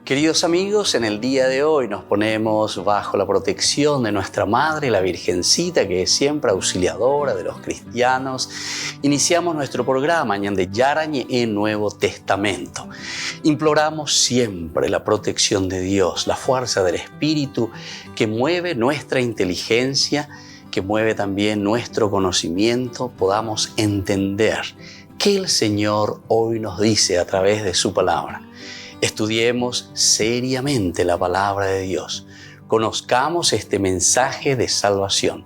Queridos amigos, en el día de hoy nos ponemos bajo la protección de nuestra Madre, la Virgencita, que es siempre auxiliadora de los cristianos. Iniciamos nuestro programa Ñande Yarañe en Nuevo Testamento. Imploramos siempre la protección de Dios, la fuerza del Espíritu que mueve nuestra inteligencia, que mueve también nuestro conocimiento, podamos entender qué el Señor hoy nos dice a través de su palabra. Estudiemos seriamente la palabra de Dios. Conozcamos este mensaje de salvación.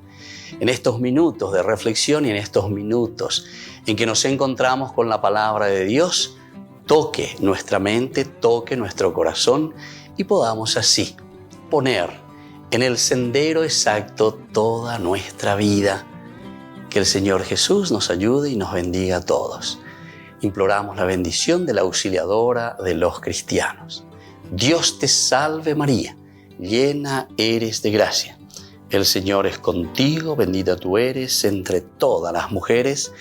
En estos minutos de reflexión y en estos minutos en que nos encontramos con la palabra de Dios, toque nuestra mente, toque nuestro corazón y podamos así poner en el sendero exacto toda nuestra vida. Que el Señor Jesús nos ayude y nos bendiga a todos. Imploramos la bendición de la auxiliadora de los cristianos. Dios te salve María, llena eres de gracia. El Señor es contigo, bendita tú eres entre todas las mujeres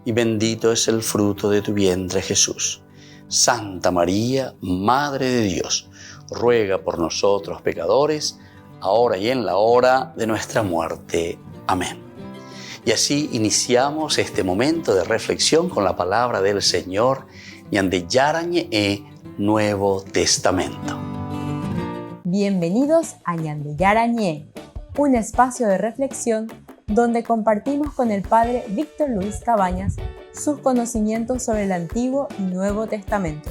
y bendito es el fruto de tu vientre Jesús. Santa María, Madre de Dios, ruega por nosotros pecadores, ahora y en la hora de nuestra muerte. Amén. Y así iniciamos este momento de reflexión con la palabra del Señor, Ñande Yarañe Nuevo Testamento. Bienvenidos a Ñande Yarañe, un espacio de reflexión donde compartimos con el Padre Víctor Luis Cabañas sus conocimientos sobre el Antiguo y Nuevo Testamento.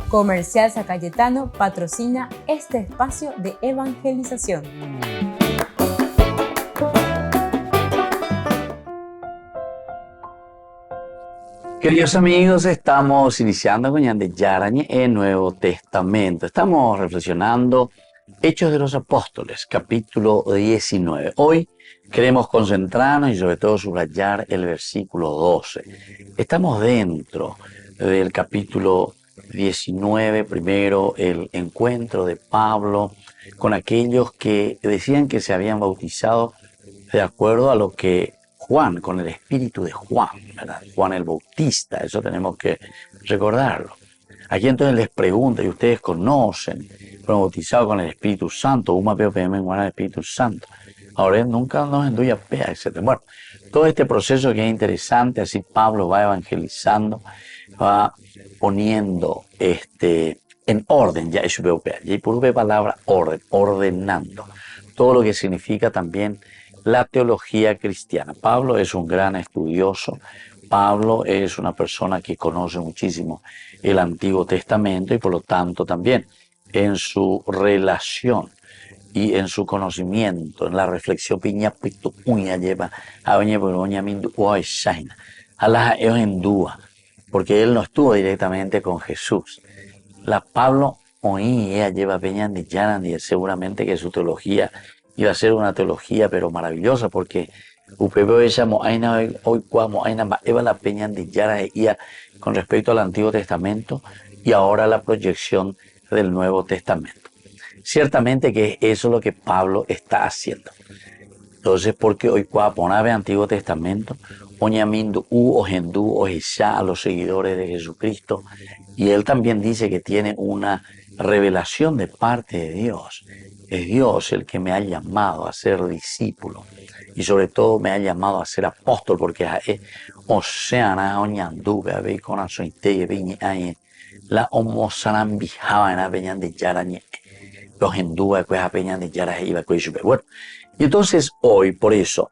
Comercial San Cayetano patrocina este espacio de evangelización. Queridos amigos, estamos iniciando con Ñande Yarañe en Nuevo Testamento. Estamos reflexionando Hechos de los Apóstoles, capítulo 19. Hoy queremos concentrarnos y sobre todo subrayar el versículo 12. Estamos dentro del capítulo 19, primero el encuentro de Pablo con aquellos que decían que se habían bautizado de acuerdo a lo que Juan, con el espíritu de Juan, ¿verdad? Juan el Bautista, eso tenemos que recordarlo. Aquí entonces les pregunta, y ustedes conocen, fueron bautizados con el Espíritu Santo, una POPM en el Espíritu Santo. Ahora nunca nos enduya pea, etc. Bueno, todo este proceso que es interesante, así Pablo va evangelizando, va poniendo en orden, ya es europea, y por una palabra orden, ordenando, todo lo que significa también la teología cristiana. Pablo es un gran estudioso, Pablo es una persona que conoce muchísimo el Antiguo Testamento y por lo tanto también en su relación y en su conocimiento, en la reflexión piña pito uña lleva a oña por oña mindu oy shaina a las en dúa, porque él no estuvo directamente con Jesús. La Pablo oí ella lleva peña de Yaran y seguramente que su teología iba a ser una teología pero maravillosa, porque upebo ella moaina hoy cuamo aina eva la peña de Yaran con respecto al Antiguo Testamento y ahora la proyección del Nuevo Testamento. Ciertamente que eso es lo que Pablo está haciendo. Entonces, porque hoy cuaponave Antiguo Testamento, oñamindu u ojendu ojesha a los seguidores de Jesucristo, y él también dice que tiene una revelación de parte de Dios. Es Dios el que me ha llamado a ser discípulo y sobre todo me ha llamado a ser apóstol, porque oceana oñandu ve con asoite viñe la homosanan bijaba en la peña de Yarañe los hindúes pues a peña de Yarañe iba con eso. Bueno, y entonces hoy por eso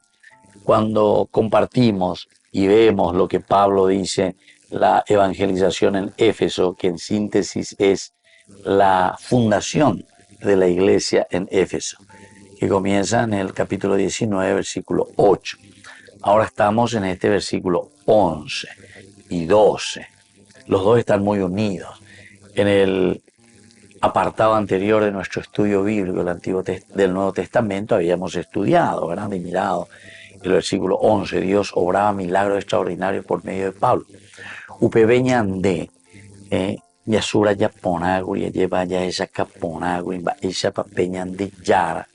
cuando compartimos y vemos lo que Pablo dice, la evangelización en Éfeso, que en síntesis es la fundación de la iglesia en Éfeso, que comienza en el capítulo 19, versículo 8. Ahora estamos en este versículo 11 y 12. Los dos están muy unidos. En el apartado anterior de nuestro estudio bíblico del Nuevo Testamento habíamos estudiado, ¿verdad? Y mirado el versículo 11, Dios obraba milagros extraordinarios por medio de Pablo. Upebeñande, Yasura Yaponaguri, lleva ya esa caponaguri, va esa papeñande yara,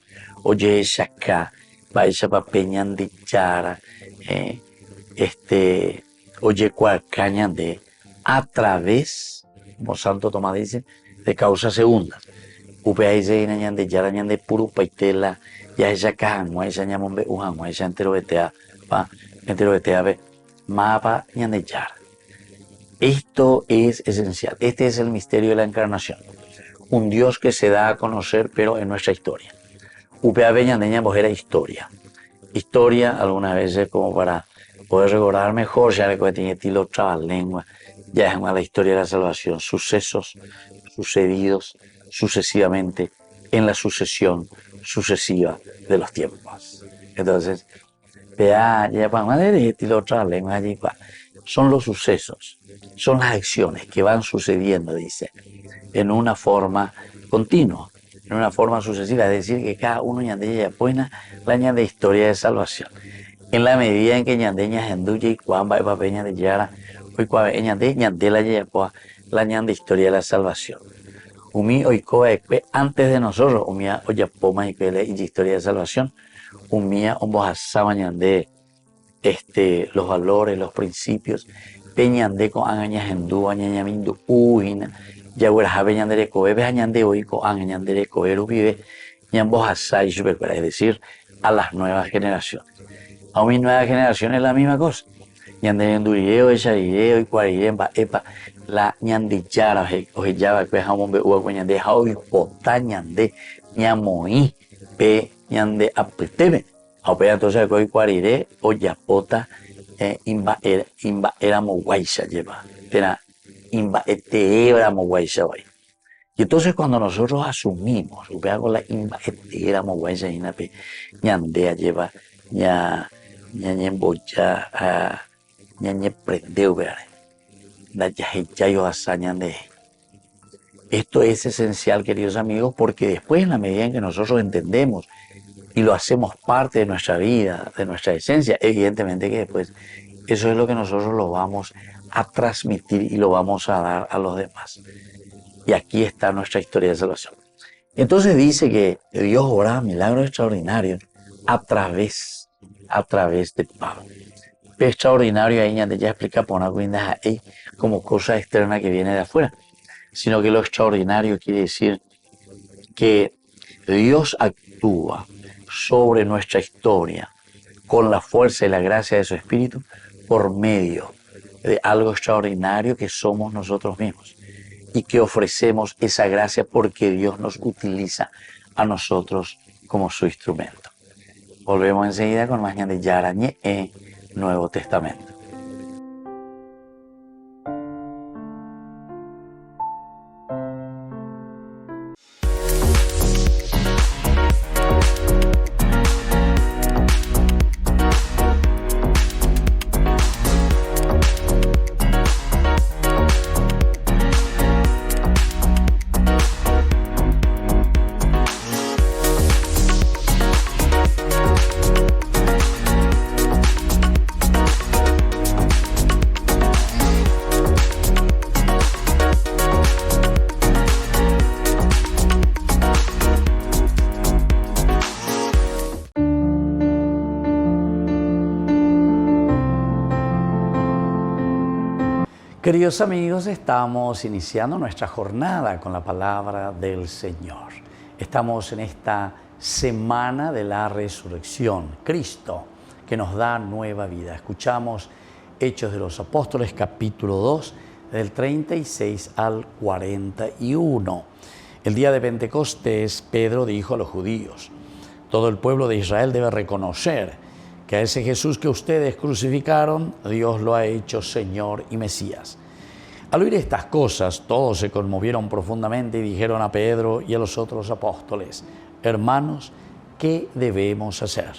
oye esa ca, va esa papeñande yara, oye cualcaña de a través, como Santo Tomás dice, de causas segundas. Upea dice de yarañan de puro paitela, ya ella cajan, ella ñamombe ujan, ella entero betea, ve, mapa ñande yara. Esto es esencial. Este es el misterio de la encarnación. Un Dios que se da a conocer, pero en nuestra historia. Upea veñandeña pues era historia. Historia, algunas veces como para poder recordar mejor, ya que tiene estilo trabalengua, ya es la historia de la salvación. Sucesos sucedidos sucesivamente en la sucesión sucesiva de los tiempos. Entonces, vea, ya para de estilo trabalengua allí, son los sucesos, son las acciones que van sucediendo, dice, en una forma continua, en una forma sucesiva, es decir, que cada uno ñandeña buena la ñande historia de salvación. En la medida en que ñandeña enduye y cuamba y papeña de yara, hoy cuave ñande la yapoa, la ñande historia de la salvación. Umi oikoa antes de nosotros, umia oyapoma y historia de salvación, umia ombojasaba ñande los valores, los principios, peñande con angañas endú, añañamindu, ujina, yagueraja peñandere coe, bejañande hoy con angañandere coeru vive, ñambojasai supercuera, es decir, a las nuevas generaciones. A mis nuevas generaciones la misma cosa. Ñande endurireo, echarireo y cuariremba, epa, la ñandillara, ojellaba, que jamón ua cuñande, jaoy pota ñande, ñamoí, pe ñande apeteme. Aupea entonces que hoy cuariré o yapota imba era moguaisha lleva. Era imba era moguaisha hoy. Y entonces cuando nosotros asumimos, upea con la imba era moguaisha inape ñandea lleva ña ñemboya ñañe prendeu veare. La yayo asañande. Esto es esencial, queridos amigos, porque después en la medida en que nosotros entendemos y lo hacemos parte de nuestra vida, de nuestra esencia, evidentemente que después eso es lo que nosotros lo vamos a transmitir y lo vamos a dar a los demás. Y aquí está nuestra historia de salvación. Entonces dice que Dios obra milagros extraordinarios a través de Pablo. Extraordinario ahí ya explica por una cuenta como cosa externa que viene de afuera, sino que lo extraordinario quiere decir que Dios actúa sobre nuestra historia con la fuerza y la gracia de su Espíritu por medio de algo extraordinario que somos nosotros mismos y que ofrecemos esa gracia porque Dios nos utiliza a nosotros como su instrumento. Volvemos enseguida con más de Yarañé en Nuevo Testamento. Queridos amigos, estamos iniciando nuestra jornada con la palabra del Señor. Estamos en esta semana de la resurrección, Cristo, que nos da nueva vida. Escuchamos Hechos de los Apóstoles, capítulo 2, del 36 al 41. El día de Pentecostés, Pedro dijo a los judíos: todo el pueblo de Israel debe reconocer que a ese Jesús que ustedes crucificaron, Dios lo ha hecho Señor y Mesías. Al oír estas cosas, todos se conmovieron profundamente y dijeron a Pedro y a los otros apóstoles: hermanos, ¿qué debemos hacer?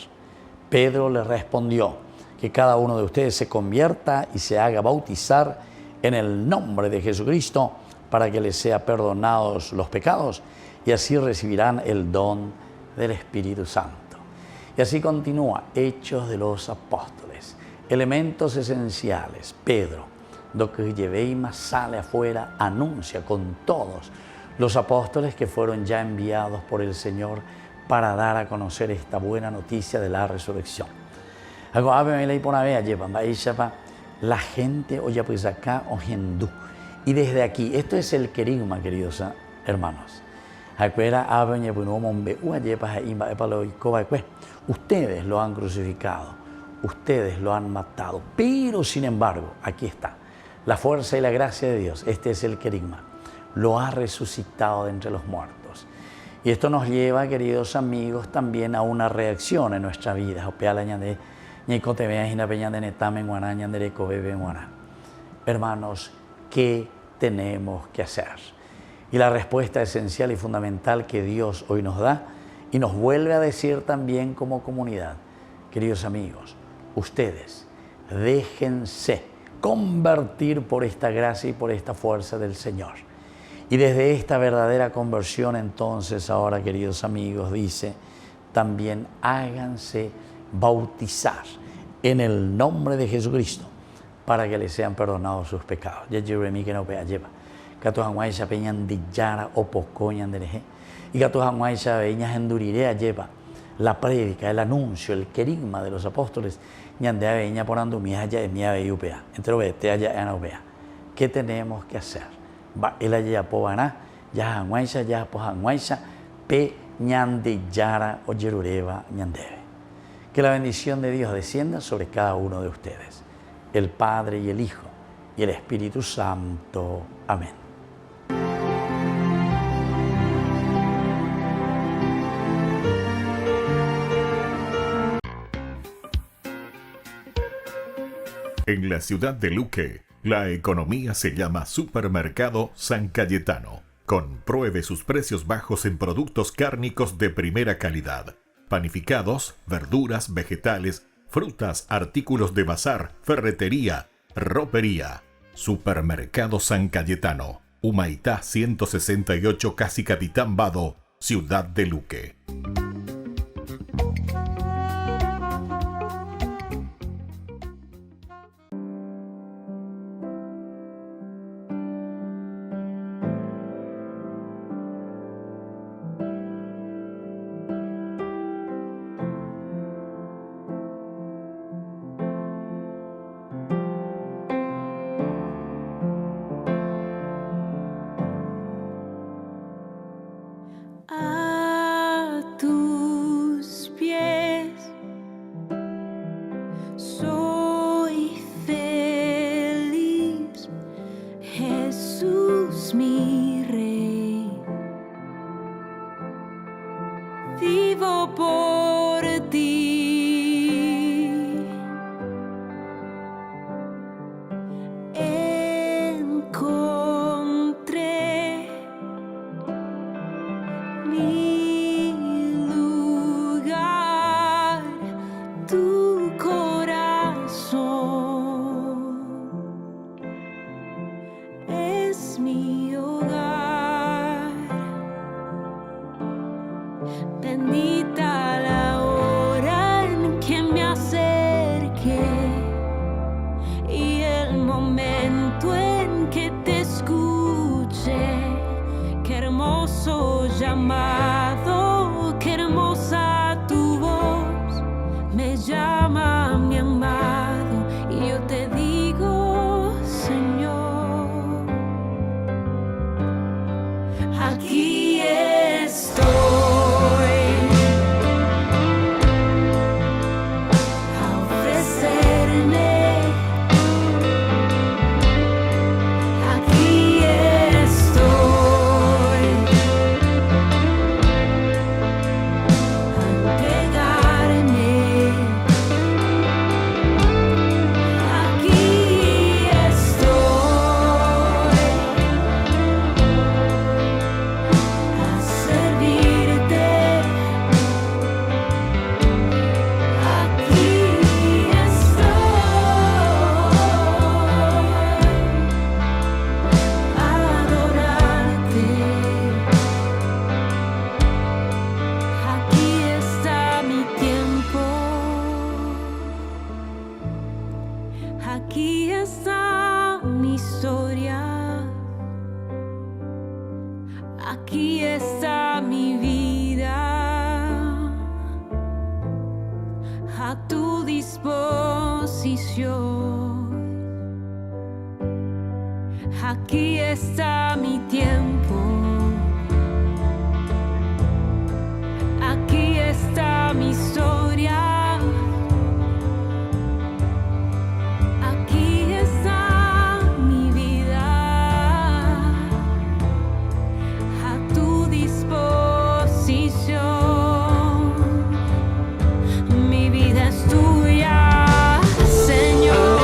Pedro les respondió: que cada uno de ustedes se convierta y se haga bautizar en el nombre de Jesucristo para que les sea perdonados los pecados y así recibirán el don del Espíritu Santo. Y así continúa Hechos de los Apóstoles. Elementos esenciales. Pedro, lo que llevéis sale afuera, anuncia con todos los apóstoles que fueron ya enviados por el Señor para dar a conocer esta buena noticia de la resurrección. Algo abre la iponavea llevan, la gente oye pues acá o hindú. Y desde aquí, esto es el querigma, queridos hermanos. Ustedes lo han crucificado, ustedes lo han matado, pero sin embargo, aquí está, la fuerza y la gracia de Dios, este es el querigma, lo ha resucitado de entre los muertos. Y esto nos lleva, queridos amigos, también a una reacción en nuestra vida. Hermanos, ¿qué tenemos que hacer? Y la respuesta esencial y fundamental que Dios hoy nos da y nos vuelve a decir también como comunidad, queridos amigos, ustedes déjense convertir por esta gracia y por esta fuerza del Señor. Y desde esta verdadera conversión entonces ahora, queridos amigos, dice, también háganse bautizar en el nombre de Jesucristo para que les sean perdonados sus pecados. Ya Jeremí que no pea lleva. Kato hanguaisha peñan dillara o pocoñan dereje. Y kato hanguaisha veñas endurirea lleva la prédica, el anuncio, el querigma de los apóstoles. Ñandea veña por andumía ya es mía veyupea. Entre obete allá en obea. ¿Qué tenemos que hacer? Va el allá pobana, ya hanguaisha, ya po hanguaisha, pe ñandillara o yerureva ñandebe. Que la bendición de Dios descienda sobre cada uno de ustedes, el Padre y el Hijo y el Espíritu Santo. Amén. En la ciudad de Luque, la economía se llama Supermercado San Cayetano. Compruebe sus precios bajos en productos cárnicos de primera calidad. Panificados, verduras, vegetales, frutas, artículos de bazar, ferretería, ropería. Supermercado San Cayetano, Humaitá 168, Casi Capitán Vado, Ciudad de Luque. Vivo por ti. Encontré mi lugar, tu corazón es mi hogar. Bendita la hora en que me acerqué y el momento en que te escuché. Qué hermoso llamado, qué hermosa tu voz. Me llama mi amado y yo te digo, Señor, aquí estoy. Aquí está mi historia, aquí está mi vida, a tu disposición. disposición. Aquí está mi tiempo. Aquí está mi historia. Aquí está mi vida. A tu disposición. Mi vida es tuya, Señor.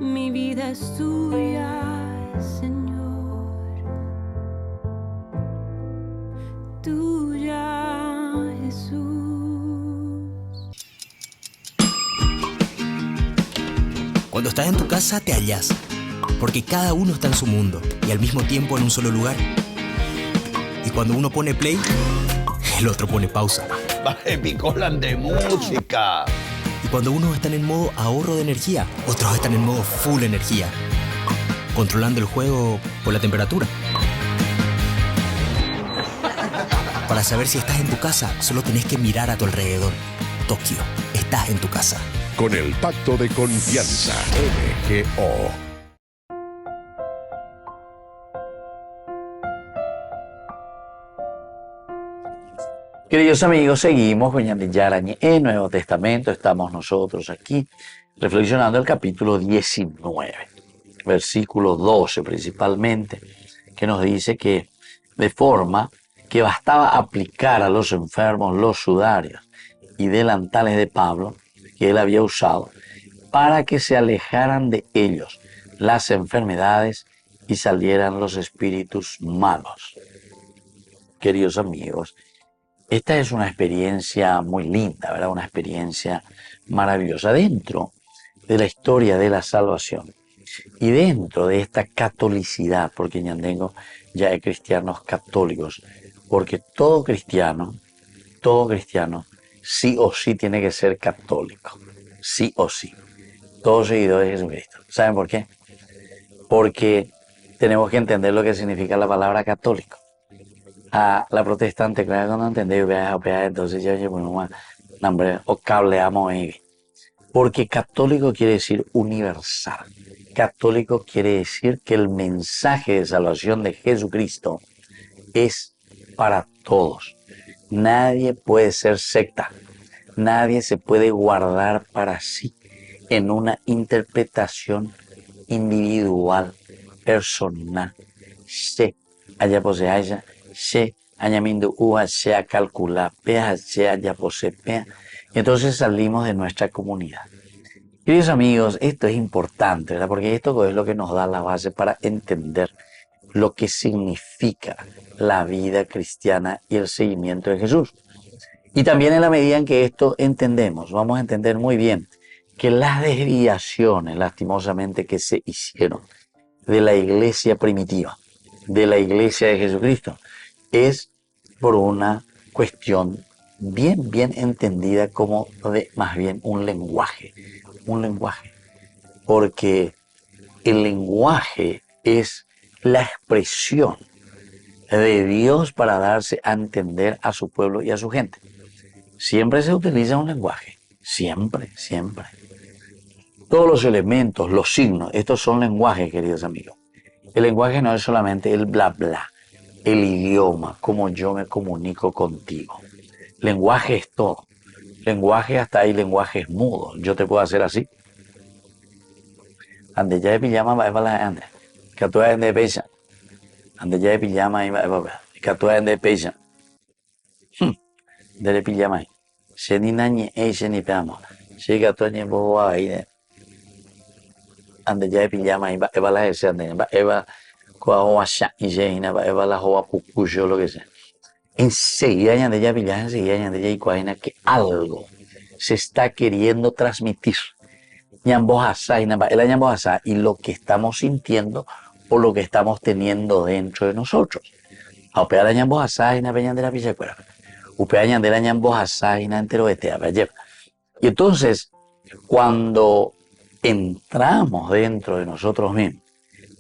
Mi vida es tuya, Señor, tuya, Jesús. Cuando estás en tu casa te hallas, porque cada uno está en su mundo y al mismo tiempo en un solo lugar. Y cuando uno pone play, el otro pone pausa. Baje picolan de música. Y cuando unos están en modo ahorro de energía, otros están en modo full energía, controlando el juego por la temperatura. Para saber si estás en tu casa, solo tenés que mirar a tu alrededor. Tokio, estás en tu casa. Con el Pacto de Confianza, MGO. Queridos amigos, seguimos con Ñande Yarañe en Nuevo Testamento. Estamos nosotros aquí reflexionando el capítulo 19, versículo 12 principalmente, que nos dice que de forma que bastaba aplicar a los enfermos los sudarios y delantales de Pablo que él había usado para que se alejaran de ellos las enfermedades y salieran los espíritus malos. Queridos amigos, esta es una experiencia muy linda, ¿verdad? Una experiencia maravillosa dentro de la historia de la salvación y dentro de esta catolicidad, porque Ñandengo ya hay cristianos católicos, porque todo cristiano sí o sí tiene que ser católico, sí o sí, todos seguidores de Jesucristo. ¿Saben por qué? Porque tenemos que entender lo que significa la palabra católico. A la protestante, claro, cuando entendí, entonces ya bueno, nombre o cableamos ahí. Porque católico quiere decir universal. Católico quiere decir que el mensaje de salvación de Jesucristo es para todos. Nadie puede ser secta. Nadie se puede guardar para sí en una interpretación individual, personal. Se haya posee se añadiendo uva se a calcular pea se haya posee pea. Y entonces salimos de nuestra comunidad. Queridos amigos, esto es importante, ¿verdad? Porque esto es lo que nos da la base para entender lo que significa la vida cristiana y el seguimiento de Jesús. Y también en la medida en que esto entendemos, vamos a entender muy bien que las desviaciones, lastimosamente, que se hicieron de la iglesia primitiva, de la iglesia de Jesucristo, es por una cuestión bien entendida como de más bien un lenguaje, porque el lenguaje es la expresión de Dios para darse a entender a su pueblo y a su gente. Siempre se utiliza un lenguaje, siempre, siempre. Todos los elementos, los signos, estos son lenguajes, queridos amigos. El lenguaje no es solamente el bla bla, el idioma, como yo me comunico contigo. Lenguaje es todo. Lenguaje, hasta hay lenguajes mudos. Yo te puedo hacer así. Ande ya de pijama va a la ande. Que tú eres de pecha. Ande ya de pijama y va a que tú eres de pecha. De pijama. Se ni nañe, se ni pamo. Se que tú eres boba ahí. Ande ya de pijama y va a la ese ande. Va a coa y se va a la joa pucuyo, lo que sea. Enseguida ya de ya pijama, enseguida ya de ya y cuaina que algo se está queriendo transmitir. Y lo que estamos sintiendo o lo que estamos teniendo dentro de nosotros. Y entonces, cuando entramos dentro de nosotros mismos,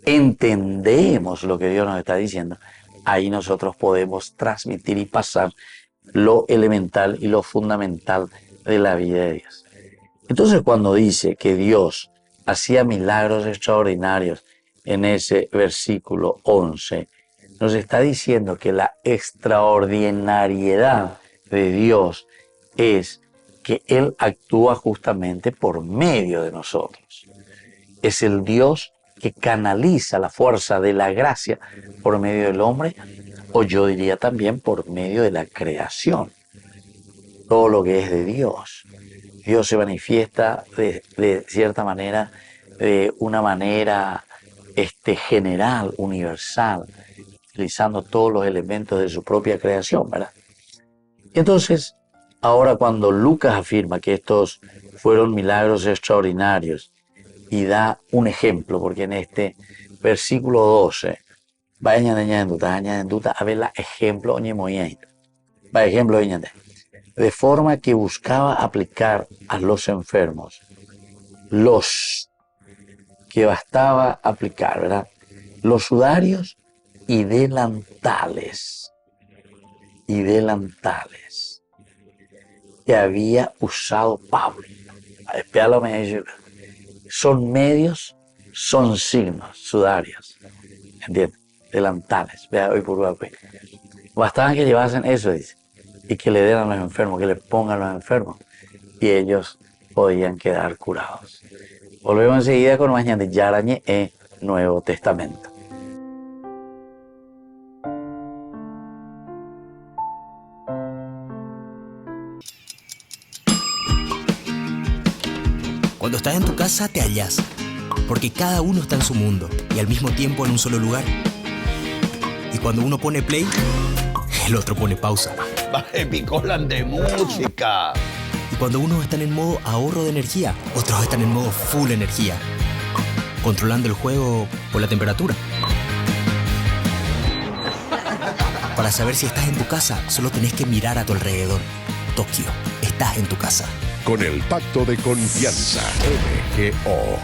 entendemos lo que Dios nos está diciendo, ahí nosotros podemos transmitir y pasar lo elemental y lo fundamental de la vida de Dios. Entonces, cuando dice que Dios hacía milagros extraordinarios en ese versículo 11, nos está diciendo que la extraordinariedad de Dios es que Él actúa justamente por medio de nosotros. Es el Dios que canaliza la fuerza de la gracia por medio del hombre, o yo diría también por medio de la creación. Todo lo que es de Dios. Dios se manifiesta de cierta manera, de una manera general, universal, utilizando todos los elementos de su propia creación, ¿verdad? Entonces, ahora cuando Lucas afirma que estos fueron milagros extraordinarios y da un ejemplo, porque en este versículo 12, va añadiendo, a ver, ejemplo, va ejemplo, de forma que buscaba aplicar a los enfermos los que bastaba aplicar, ¿verdad? Los sudarios y delantales que había usado Pablo. Son medios, son signos, sudarios, ¿entiendes? Delantales, vea, hoy por hoy. Bastaban que llevasen eso, dice, y que le den a los enfermos, que le pongan a los enfermos, y ellos podían quedar curados. Volvemos enseguida con más de Yarañe en Nuevo Testamento. Cuando estás en tu casa te hallas, porque cada uno está en su mundo y al mismo tiempo en un solo lugar. Y cuando uno pone play, el otro pone pausa. Picolan de música. Y cuando unos están en modo ahorro de energía, otros están en modo full energía, controlando el juego por la temperatura. Para saber si estás en tu casa, solo tenés que mirar a tu alrededor. Tokio, estás en tu casa. Con el Pacto de Confianza, MGO.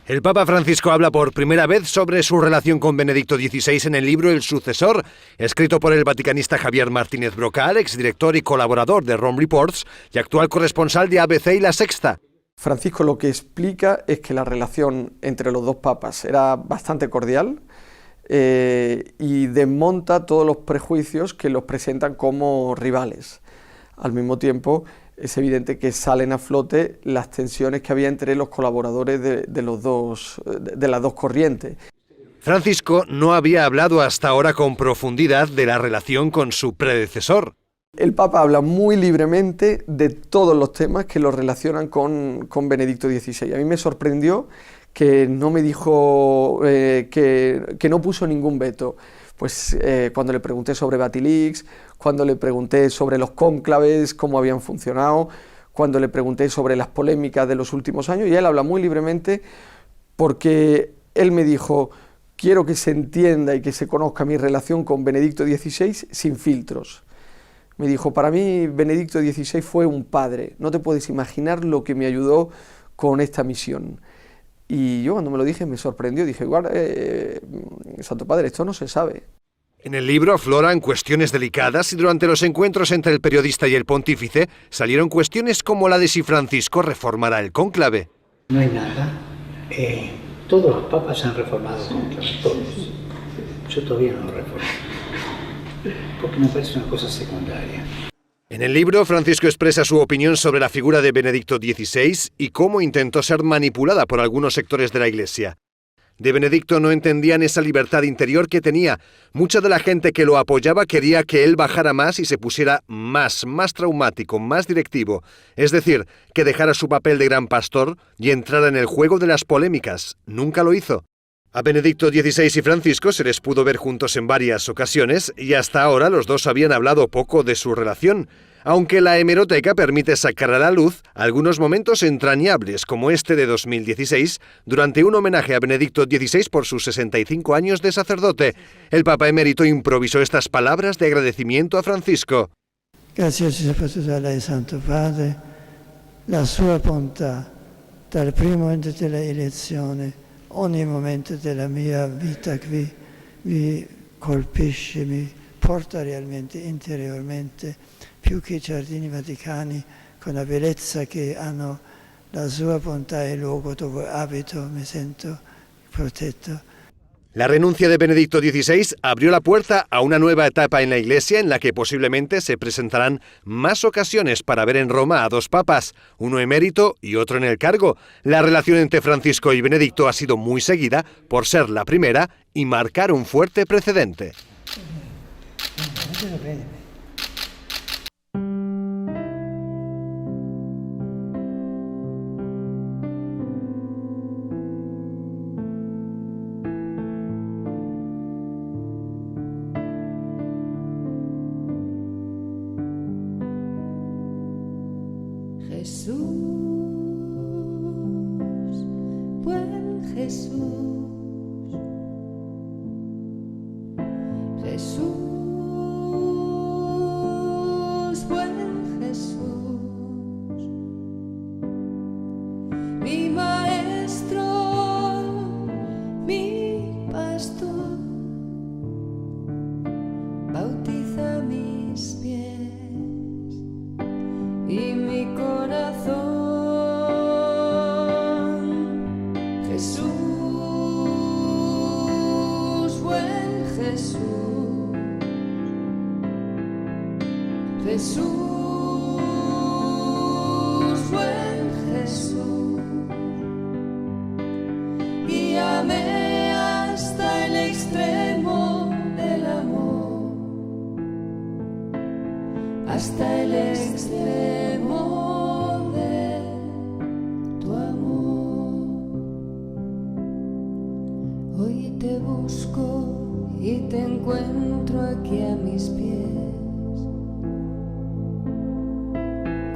El Papa Francisco habla por primera vez sobre su relación con Benedicto XVI en el libro El Sucesor, escrito por el vaticanista Javier Martínez Brocal, exdirector y colaborador de Rome Reports y actual corresponsal de ABC y La Sexta. Francisco lo que explica es que la relación entre los dos papas era bastante cordial y desmonta todos los prejuicios que los presentan como rivales. Al mismo tiempo, es evidente que salen a flote las tensiones que había entre los colaboradores de las dos corrientes. Francisco no había hablado hasta ahora con profundidad de la relación con su predecesor. El Papa habla muy libremente de todos los temas que lo relacionan con Benedicto XVI. A mí me sorprendió que no me dijo, que no puso ningún veto. Pues cuando le pregunté sobre Batilix, cuando le pregunté sobre los cónclaves, cómo habían funcionado, cuando le pregunté sobre las polémicas de los últimos años, y él habla muy libremente porque él me dijo: quiero que se entienda y que se conozca mi relación con Benedicto XVI sin filtros. Me dijo: para mí Benedicto XVI fue un padre, no te puedes imaginar lo que me ayudó con esta misión. Y yo cuando me lo dije me sorprendió, dije, igual, Santo Padre, esto no se sabe. En el libro afloran cuestiones delicadas y durante los encuentros entre el periodista y el pontífice salieron cuestiones como la de si Francisco reformará el cónclave. No hay nada. Todos los papas han reformado el cónclave, todos. Yo todavía no lo reformo, porque me parece una cosa secundaria. En el libro, Francisco expresa su opinión sobre la figura de Benedicto XVI y cómo intentó ser manipulada por algunos sectores de la Iglesia. De Benedicto no entendían esa libertad interior que tenía. Mucha de la gente que lo apoyaba quería que él bajara más y se pusiera más traumático, más directivo. Es decir, que dejara su papel de gran pastor y entrara en el juego de las polémicas. Nunca lo hizo. A Benedicto XVI y Francisco se les pudo ver juntos en varias ocasiones y hasta ahora los dos habían hablado poco de su relación, aunque la hemeroteca permite sacar a la luz algunos momentos entrañables como este de 2016, durante un homenaje a Benedicto XVI por sus 65 años de sacerdote. El Papa emérito improvisó estas palabras de agradecimiento a Francisco. Grazie soprattutto a lei, Santo Padre, la sua bontà dal primo momento della elezione, ogni momento della mia vita qui mi colpisce, mi porta realmente interiormente, più che i giardini vaticani, con la bellezza che hanno, la sua bontà e il luogo dove abito, mi sento protetto. La renuncia de Benedicto XVI abrió la puerta a una nueva etapa en la Iglesia en la que posiblemente se presentarán más ocasiones para ver en Roma a dos papas, uno emérito y otro en el cargo. La relación entre Francisco y Benedicto ha sido muy seguida por ser la primera y marcar un fuerte precedente. Jesús, buen Jesús, Jesús, buen Jesús, mi maestro, mi pastor, bautiza mis pies y mi corazón. Jesús, buen Jesús, Jesús, buen Jesús, guíame hasta el extremo del amor, hasta el extremo de tu amor. Hoy te busco y te encuentro aquí a mis pies,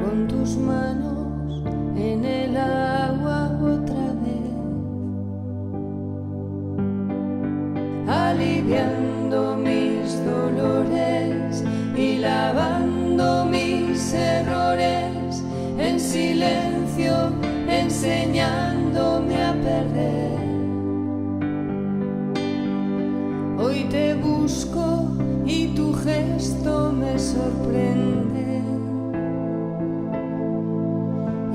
con tus manos en el agua otra vez, aliviando mis dolores y lavando mis errores, en silencio enseñándome a perder. Hoy te busco y tu gesto me sorprende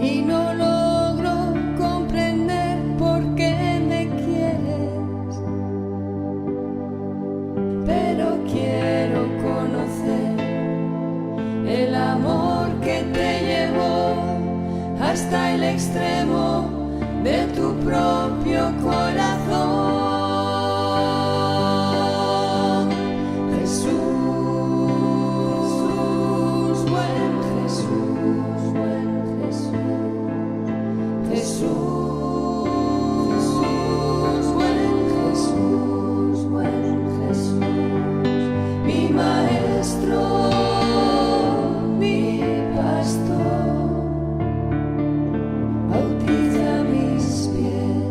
y no logro comprender por qué me quieres, pero quiero conocer el amor que te llevó hasta el extremo de tu propio corazón. Jesús, buen Jesús, buen Jesús, Jesús, buen Jesús, buen Jesús, mi maestro, mi pastor, bautiza mis pies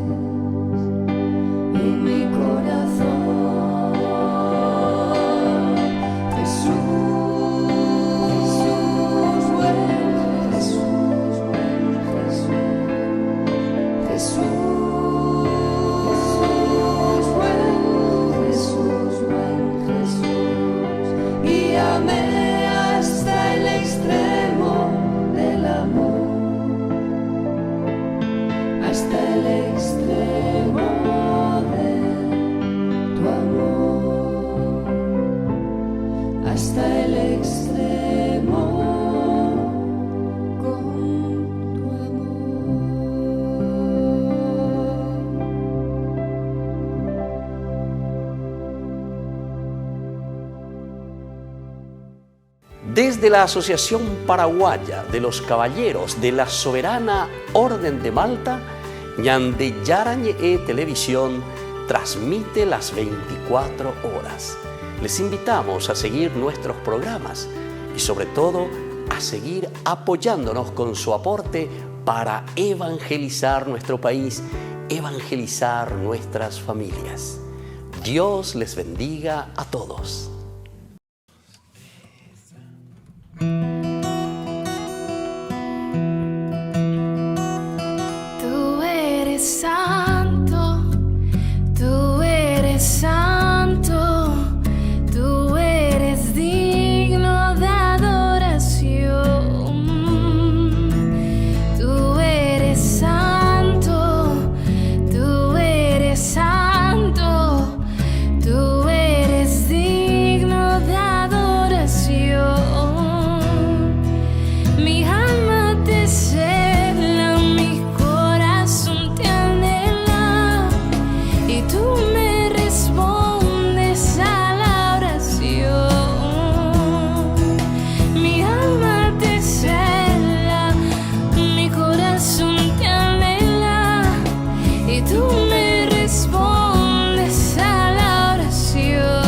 Desde la Asociación Paraguaya de los Caballeros de la Soberana Orden de Malta, Ñande Yarañe Televisión transmite las 24 horas. Les invitamos a seguir nuestros programas y sobre todo a seguir apoyándonos con su aporte para evangelizar nuestro país, evangelizar nuestras familias. Dios les bendiga a todos. Tú eres santo, tú eres santo, tú eres digno de adoración. Tú eres santo, tú eres santo, tú eres digno de adoración. Mi alma te cela, mi corazón te anhela, y tú me respondes a la oración. Mi alma te cela, mi corazón te anhela, y tú me respondes a la oración.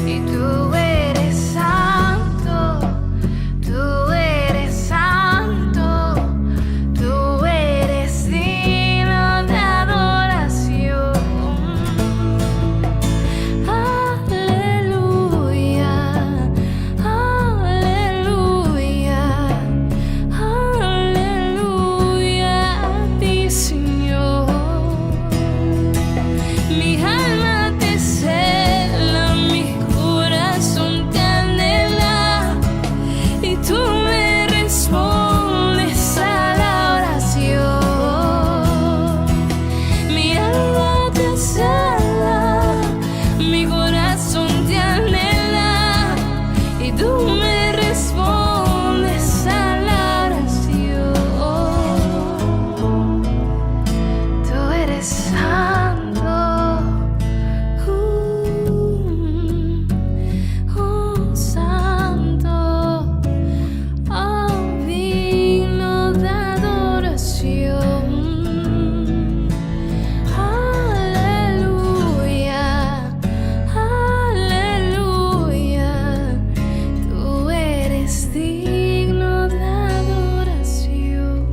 Y tú eres santo, tú eres santo, tú eres digno de adoración. Aleluya, aleluya, aleluya a ti, Señor. Mi alma te cela, mi corazón te anhela, y tú me respondes a la oración. Mi alma te cela, mi corazón te anhela, y tú me respondes a la oración. Tú eres santo, oh santo, oh digno de adoración. Aleluya, aleluya, tú eres digno de adoración.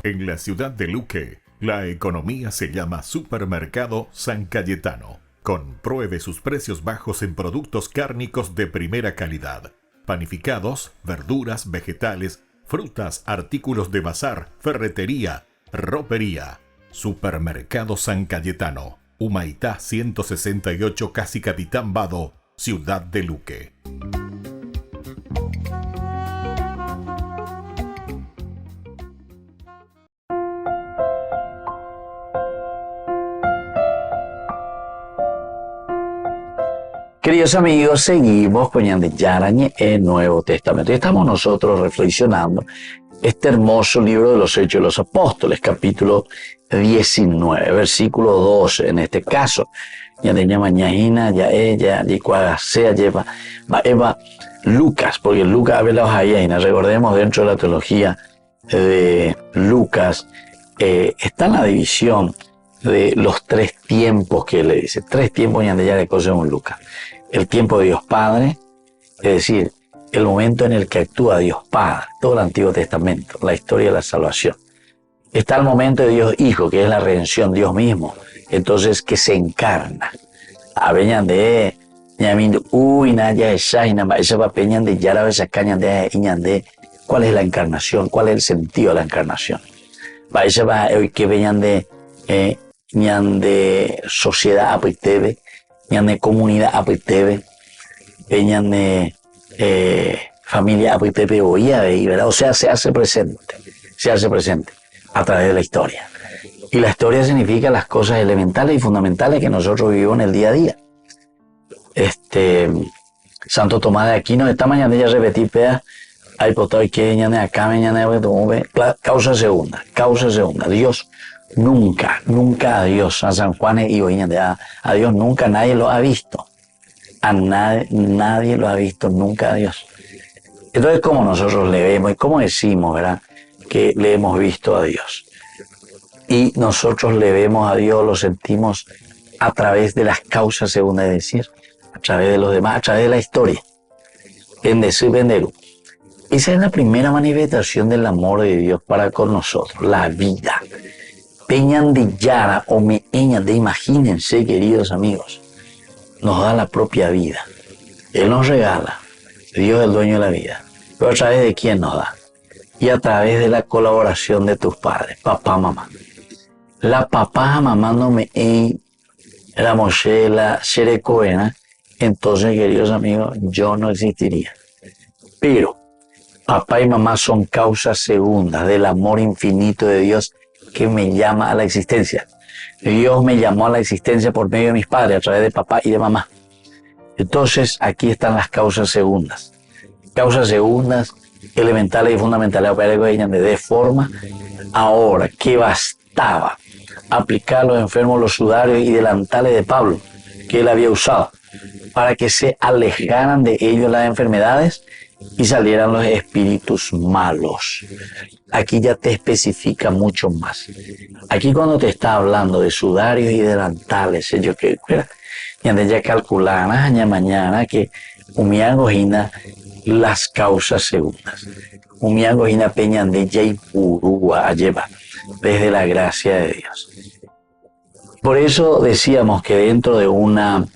En la ciudad de Luque, la economía se llama Supermercado San Cayetano. Compruebe sus precios bajos en productos cárnicos de primera calidad. Panificados, verduras, vegetales, frutas, artículos de bazar, ferretería, ropería. Supermercado San Cayetano. Humaitá 168, Casi Capitán Vado, ciudad de Luque. Queridos amigos, seguimos con Ñande Yarañe el Nuevo Testamento. Y estamos nosotros reflexionando este hermoso libro de los Hechos de los Apóstoles, capítulo 19, versículo 12. En este caso, Ñande Ñamañaína, ya ella, y sea lleva, Eva, Lucas, porque Lucas habla ahí, recordemos dentro de la teología de Lucas, está en la división de los tres tiempos que le dice. Tres tiempos Ñande ya de cosas en Lucas. El tiempo de Dios Padre, es decir, el momento en el que actúa Dios Padre, todo el Antiguo Testamento, la historia de la salvación. Está el momento de Dios Hijo, que es la redención, Dios mismo, entonces que se encarna. Aveñan de Ñamin, Naya, esa va peñan de Yara, esa cañan de Iñande. ¿Cuál es la encarnación? ¿Cuál es el sentido de la encarnación? Va esa va hoy que veñan de Ñande sociedad apitebe, Ñande comunidad apitebe, Ñande familia apitebe oía de ¿verdad? O sea, se hace presente a través de la historia. Y la historia significa las cosas elementales y fundamentales que nosotros vivimos en el día a día. Santo Tomás de Aquino, esta mañana ya repetí, hay potado que ñane acá, ñane causa segunda. Dios Nunca, nunca a Dios, a San Juan y a Dios nunca nadie lo ha visto. A nadie lo ha visto nunca a Dios. Entonces, ¿cómo nosotros le vemos y cómo decimos, verdad, que le hemos visto a Dios? Y nosotros le vemos a Dios, lo sentimos a través de las causas, según es decir, a través de los demás, a través de la historia. Bendecir, benderu. Esa es la primera manifestación del amor de Dios para con nosotros, la vida. Peñan de Yara o Meñan de, imagínense, queridos amigos, nos da la propia vida. Él nos regala, Dios es el dueño de la vida. Pero a través de quién nos da. Y a través de la colaboración de tus padres, papá, mamá. La papá, mamá no me la Moshe, la Sherecoena, entonces, queridos amigos, yo no existiría. Pero papá y mamá son causas segundas del amor infinito de Dios que me llama a la existencia. Dios me llamó a la existencia por medio de mis padres, a través de papá y de mamá. Entonces, aquí están las causas segundas. Causas segundas, elementales y fundamentales, de forma ahora que bastaba aplicar a los enfermos los sudarios y delantales de Pablo, que él había usado, para que se alejaran de ellos las enfermedades y salieran los espíritus malos. Aquí ya te especifica mucho más. Aquí cuando te está hablando de sudarios y delantales, yo que ya calcular mañana que umiangojina las causas segundas. Umiangojina peñan de Yaipurúa lleva desde la gracia de Dios. Por eso decíamos que dentro de una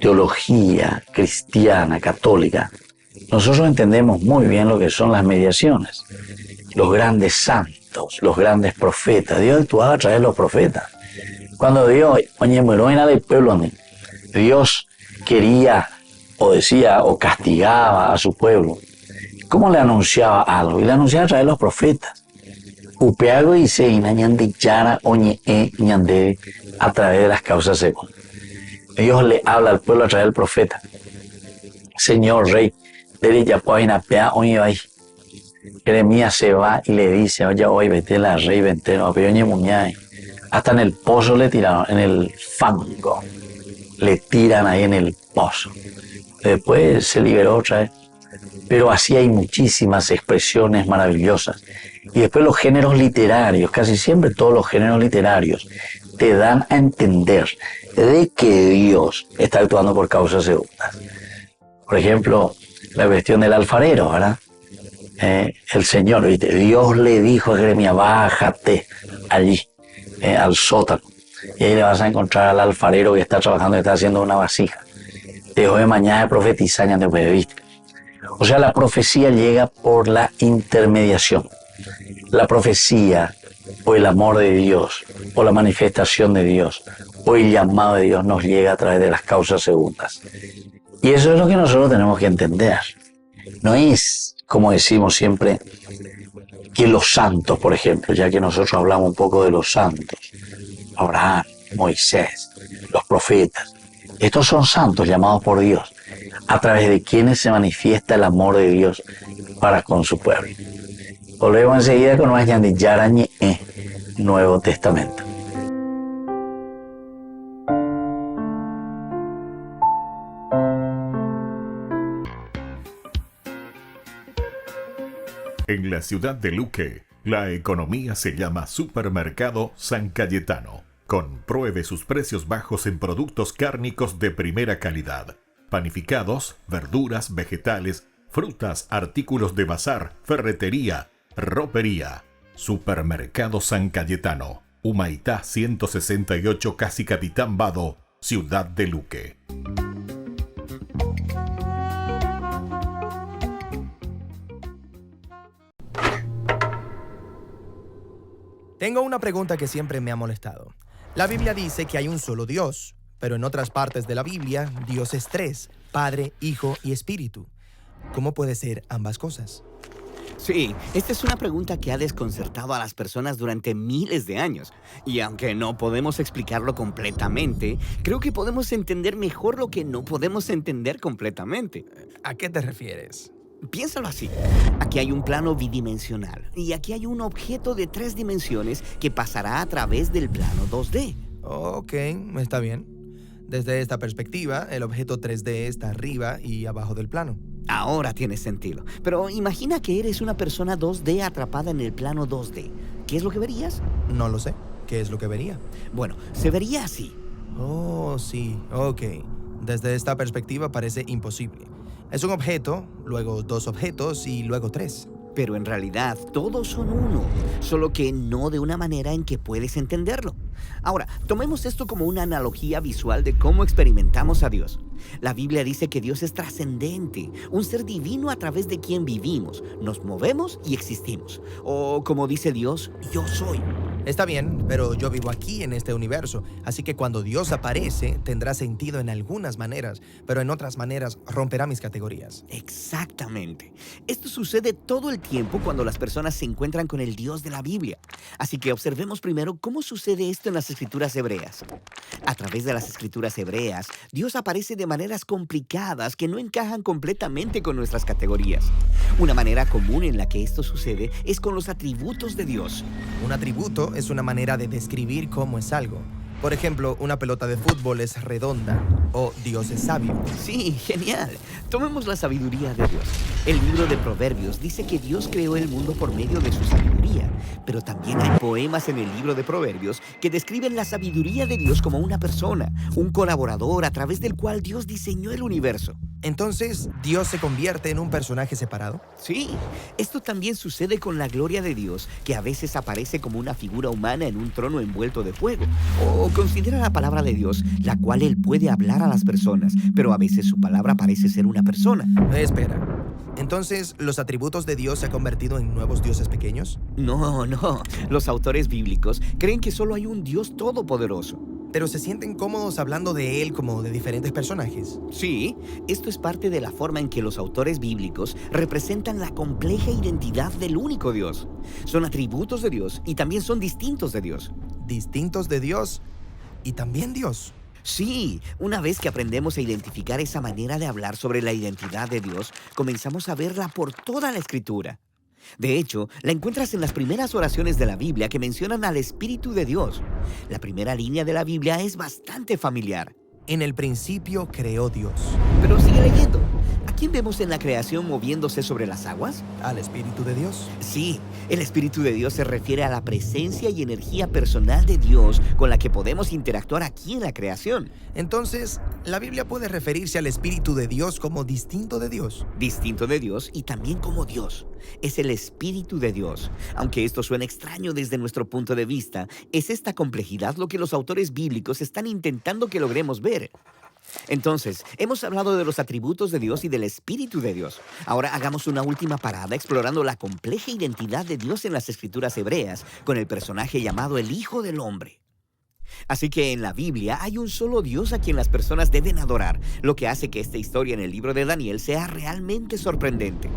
teología cristiana, católica, nosotros entendemos muy bien lo que son las mediaciones, los grandes santos, los grandes profetas. Dios actuaba a través de los profetas. Cuando Dios, Dios quería o decía o castigaba a su pueblo, ¿cómo le anunciaba algo? Y le anunciaba a través de los profetas. Upeago y Seina ñandillara oñe ñande a través de las causas segundas. Dios le habla al pueblo a través del profeta. Señor rey, Jeremías se va y le dice, oye, hoy vete la rey, vete, hasta en el pozo le tiraron, en el fango, le tiran ahí en el pozo. Después se liberó otra vez. Pero así hay muchísimas expresiones maravillosas. Y después los géneros literarios, casi siempre todos los géneros literarios, te dan a entender de que Dios está actuando por causas segundas. Por ejemplo, la cuestión del alfarero, ¿verdad? El Señor, ¿viste? Dios le dijo a Jeremías, bájate allí, al sótano, y ahí le vas a encontrar al alfarero que está trabajando, que está haciendo una vasija. Te de mañana de profetizar, después, ¿viste? O sea, la profecía llega por la intermediación. La profecía, o el amor de Dios, o la manifestación de Dios, o el llamado de Dios nos llega a través de las causas segundas. Y eso es lo que nosotros tenemos que entender. No es, como decimos siempre, que los santos, por ejemplo, ya que nosotros hablamos un poco de los santos, Abraham, Moisés, los profetas, estos son santos llamados por Dios, a través de quienes se manifiesta el amor de Dios para con su pueblo. Volvemos enseguida con más de Yarañe, Nuevo Testamento. En la ciudad de Luque, la economía se llama Supermercado San Cayetano. Compruebe sus precios bajos en productos cárnicos de primera calidad. Panificados, verduras, vegetales, frutas, artículos de bazar, ferretería, ropería. Supermercado San Cayetano, Humaitá 168, casi Capitán Vado, ciudad de Luque. Tengo una pregunta que siempre me ha molestado. La Biblia dice que hay un solo Dios, pero en otras partes de la Biblia, Dios es tres: Padre, Hijo y Espíritu. ¿Cómo puede ser ambas cosas? Sí, esta es una pregunta que ha desconcertado a las personas durante miles de años. Y aunque no podemos explicarlo completamente, creo que podemos entender mejor lo que no podemos entender completamente. ¿A qué te refieres? Piénsalo así. Aquí hay un plano bidimensional y aquí hay un objeto de 3 dimensiones que pasará a través del plano 2D. Ok, está bien. Desde esta perspectiva, el objeto 3D está arriba y abajo del plano. Ahora tiene sentido. Pero imagina que eres una persona 2D atrapada en el plano 2D. ¿Qué es lo que verías? No lo sé. ¿Qué es lo que vería? Bueno, se vería así. Oh, sí, ok. Desde esta perspectiva parece imposible. Es un objeto, luego 2 objetos y luego 3. Pero en realidad todos son uno, solo que no de una manera en que puedes entenderlo. Ahora, tomemos esto como una analogía visual de cómo experimentamos a Dios. La Biblia dice que Dios es trascendente, un ser divino a través de quien vivimos, nos movemos y existimos. O como dice Dios, yo soy. Está bien, pero yo vivo aquí en este universo, así que cuando Dios aparece tendrá sentido en algunas maneras, pero en otras maneras romperá mis categorías. Exactamente. Esto sucede todo el tiempo cuando las personas se encuentran con el Dios de la Biblia. Así que observemos primero cómo sucede esto en las escrituras hebreas. A través de las escrituras hebreas, Dios aparece de maneras complicadas que no encajan completamente con nuestras categorías. Una manera común en la que esto sucede es con los atributos de Dios. Un atributo es una manera de describir cómo es algo. Por ejemplo, una pelota de fútbol es redonda o Dios es sabio. Sí, genial. Tomemos la sabiduría de Dios. El libro de Proverbios dice que Dios creó el mundo por medio de su sabiduría, pero también hay poemas en el libro de Proverbios que describen la sabiduría de Dios como una persona, un colaborador a través del cual Dios diseñó el universo. Entonces, ¿Dios se convierte en un personaje separado? Sí, esto también sucede con la gloria de Dios, que a veces aparece como una figura humana en un trono envuelto de fuego. O considera la palabra de Dios, la cual Él puede hablar a las personas, pero a veces su palabra parece ser una persona. Espera. Entonces, ¿los atributos de Dios se han convertido en nuevos dioses pequeños? No. Los autores bíblicos creen que solo hay un Dios todopoderoso. ¿Pero se sienten cómodos hablando de Él como de diferentes personajes? Sí, esto es parte de la forma en que los autores bíblicos representan la compleja identidad del único Dios. Son atributos de Dios y también son distintos de Dios. ¿Distintos de Dios y también Dios? Sí, una vez que aprendemos a identificar esa manera de hablar sobre la identidad de Dios, comenzamos a verla por toda la Escritura. De hecho, la encuentras en las primeras oraciones de la Biblia que mencionan al Espíritu de Dios. La primera línea de la Biblia es bastante familiar. En el principio creó Dios. Pero sigue leyendo. ¿A quién vemos en la creación moviéndose sobre las aguas? ¿Al Espíritu de Dios? Sí, el Espíritu de Dios se refiere a la presencia y energía personal de Dios con la que podemos interactuar aquí en la creación. Entonces, ¿la Biblia puede referirse al Espíritu de Dios como distinto de Dios? Distinto de Dios y también como Dios. Es el Espíritu de Dios. Aunque esto suena extraño desde nuestro punto de vista, es esta complejidad lo que los autores bíblicos están intentando que logremos ver. Entonces, hemos hablado de los atributos de Dios y del Espíritu de Dios. Ahora hagamos una última parada explorando la compleja identidad de Dios en las escrituras hebreas con el personaje llamado el Hijo del Hombre. Así que en la Biblia hay un solo Dios a quien las personas deben adorar, lo que hace que esta historia en el libro de Daniel sea realmente sorprendente.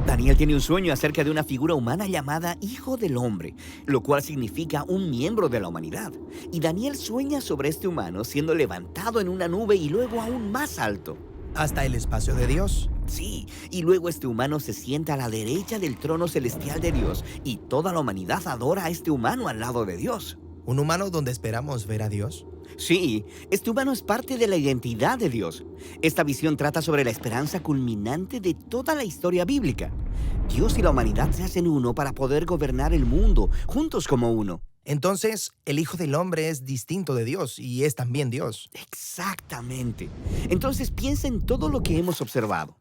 Daniel tiene un sueño acerca de una figura humana llamada Hijo del Hombre, lo cual significa un miembro de la humanidad. Y Daniel sueña sobre este humano siendo levantado en una nube y luego aún más alto. ¿Hasta el espacio de Dios? Sí, y luego este humano se sienta a la derecha del trono celestial de Dios y toda la humanidad adora a este humano al lado de Dios. ¿Un humano donde esperamos ver a Dios? Sí, este humano es parte de la identidad de Dios. Esta visión trata sobre la esperanza culminante de toda la historia bíblica. Dios y la humanidad se hacen uno para poder gobernar el mundo, juntos como uno. Entonces, el Hijo del Hombre es distinto de Dios y es también Dios. Exactamente. Entonces piensa en todo lo que hemos observado.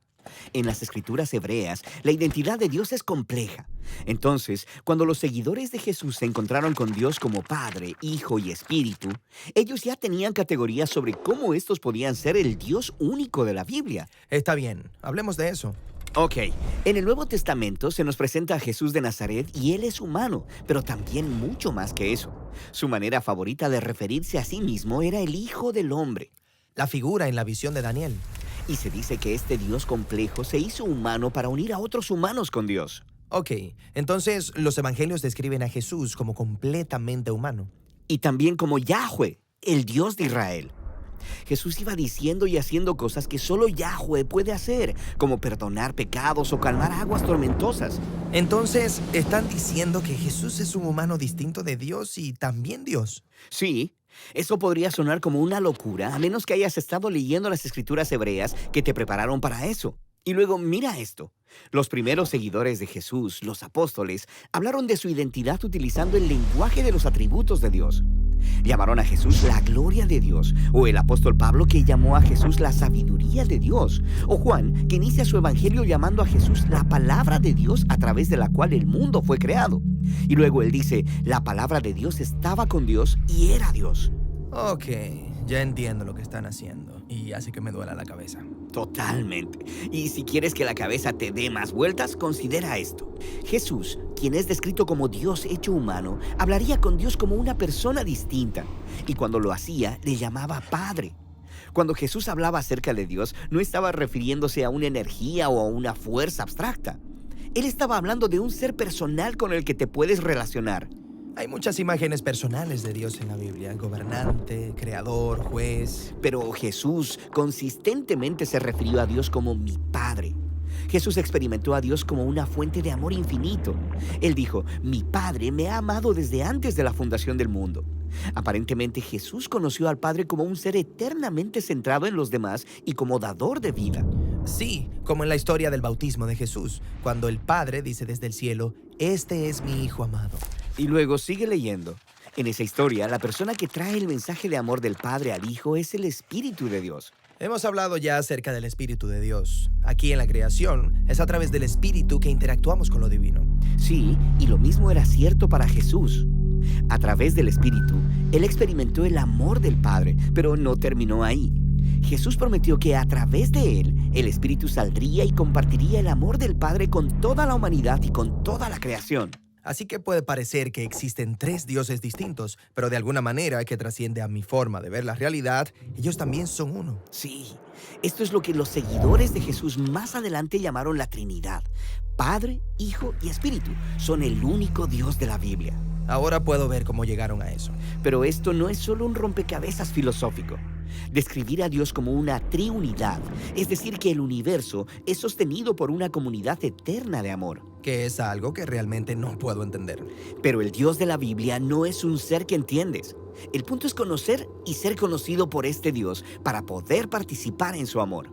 En las escrituras hebreas, la identidad de Dios es compleja. Entonces, cuando los seguidores de Jesús se encontraron con Dios como Padre, Hijo y Espíritu, ellos ya tenían categorías sobre cómo estos podían ser el Dios único de la Biblia. Está bien, hablemos de eso. Ok, en el Nuevo Testamento se nos presenta a Jesús de Nazaret y Él es humano, pero también mucho más que eso. Su manera favorita de referirse a sí mismo era el Hijo del Hombre. La figura en la visión de Daniel. Y se dice que este Dios complejo se hizo humano para unir a otros humanos con Dios. Ok, entonces los evangelios describen a Jesús como completamente humano. Y también como Yahweh, el Dios de Israel. Jesús iba diciendo y haciendo cosas que solo Yahweh puede hacer, como perdonar pecados o calmar aguas tormentosas. Entonces, ¿están diciendo que Jesús es un humano distinto de Dios y también Dios? Sí, eso podría sonar como una locura, a menos que hayas estado leyendo las escrituras hebreas que te prepararon para eso. Y luego, mira esto. Los primeros seguidores de Jesús, los apóstoles, hablaron de su identidad utilizando el lenguaje de los atributos de Dios. Llamaron a Jesús la gloria de Dios, o el apóstol Pablo, que llamó a Jesús la sabiduría de Dios, o Juan, que inicia su evangelio llamando a Jesús la palabra de Dios a través de la cual el mundo fue creado. Y luego él dice, la palabra de Dios estaba con Dios y era Dios. Ok, ya entiendo lo que están haciendo y hace que me duela la cabeza. Totalmente. Y si quieres que la cabeza te dé más vueltas, considera esto. Jesús, quien es descrito como Dios hecho humano, hablaría con Dios como una persona distinta. Y cuando lo hacía, le llamaba Padre. Cuando Jesús hablaba acerca de Dios, no estaba refiriéndose a una energía o a una fuerza abstracta. Él estaba hablando de un ser personal con el que te puedes relacionar. Hay muchas imágenes personales de Dios en la Biblia, gobernante, creador, juez. Pero Jesús consistentemente se refirió a Dios como mi Padre. Jesús experimentó a Dios como una fuente de amor infinito. Él dijo, mi Padre me ha amado desde antes de la fundación del mundo. Aparentemente Jesús conoció al Padre como un ser eternamente centrado en los demás y como dador de vida. Sí, como en la historia del bautismo de Jesús, cuando el Padre dice desde el cielo, este es mi Hijo amado. Y luego sigue leyendo. En esa historia, la persona que trae el mensaje de amor del Padre al Hijo es el Espíritu de Dios. Hemos hablado ya acerca del Espíritu de Dios. Aquí en la creación, es a través del Espíritu que interactuamos con lo divino. Sí, y lo mismo era cierto para Jesús. A través del Espíritu, Él experimentó el amor del Padre, pero no terminó ahí. Jesús prometió que a través de Él, el Espíritu saldría y compartiría el amor del Padre con toda la humanidad y con toda la creación. Así que puede parecer que existen tres dioses distintos, pero de alguna manera que trasciende a mi forma de ver la realidad, ellos también son uno. Sí, esto es lo que los seguidores de Jesús más adelante llamaron la Trinidad. Padre, Hijo y Espíritu son el único Dios de la Biblia. Ahora puedo ver cómo llegaron a eso. Pero esto no es solo un rompecabezas filosófico. Describir a Dios como una triunidad, es decir, que el universo es sostenido por una comunidad eterna de amor. Que es algo que realmente no puedo entender. Pero el Dios de la Biblia no es un ser que entiendes. El punto es conocer y ser conocido por este Dios para poder participar en su amor.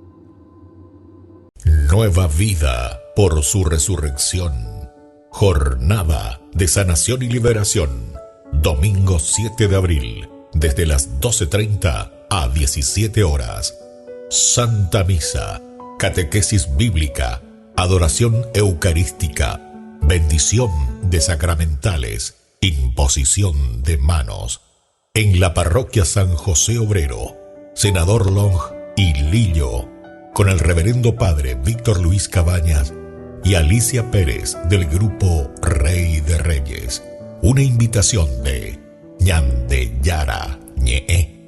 Nueva vida por su resurrección. Jornada de sanación y liberación. Domingo 7 de abril, desde las 12:30 a 17 horas. Santa Misa, catequesis bíblica, adoración eucarística, bendición de sacramentales, imposición de manos. En la parroquia San José Obrero, Senador Long y Lillo, con el reverendo padre Víctor Luis Cabañas y Alicia Pérez del grupo Rey de Reyes. Una invitación de Ñande Yara Ñe.